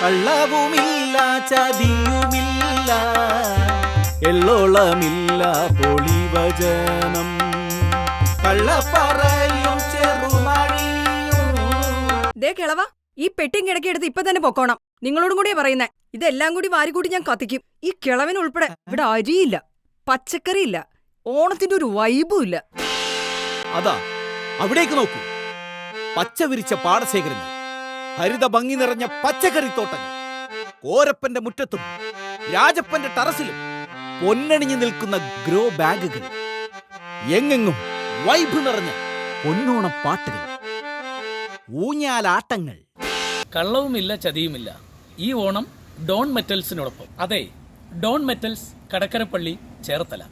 കള്ളവുമില്ല ചതിയുമില്ല എള്ളോളമില്ല പൊളിവചനം കള്ളപ്പറയും ചെറുമഴിയും. ദേ കിളവ, ഈ പെട്ടിയും കിടക്കിയെടുത്ത് ഇപ്പൊ തന്നെ പൊക്കോണം. നിങ്ങളോടും കൂടിയാ പറയുന്നേ. ഇതെല്ലാം കൂടി വാരിക്കൂട്ടി ഞാൻ കത്തിക്കും. ഈ കിളവിനുൾപ്പെടെ ഇവിടെ അരിയില്ല, പച്ചക്കറിയില്ല, ഓണത്തിന്റെ ഒരു വൈബും ഇല്ല. അതാ അവിടേക്ക് നോക്കൂ. പച്ച വിരിച്ച പാടശേഖരങ്ങൾ, ഹരിത ഭംഗി നിറഞ്ഞ പച്ചക്കറിത്തോട്ടങ്ങൾ, കോരപ്പന്റെ മുറ്റത്തും രാജപ്പന്റെ ടെറസിലും പൊന്നണിഞ്ഞു നിൽക്കുന്ന ഗ്രോ ബാഗുകൾ, എങ്ങെങ്ങും വൈബ് നിറഞ്ഞ പൊന്നോണ പാട്ടുകൾ, ഊഞ്ഞാലാട്ടങ്ങൾ. കള്ളവുമില്ല ചതിയുമില്ല. ഈ ഓണം ഡോൺ മെറ്റൽസിനോടൊപ്പം. അതെ, ഡോൺ മെറ്റൽസ്, കടക്കരപ്പള്ളി, ചേർത്തല.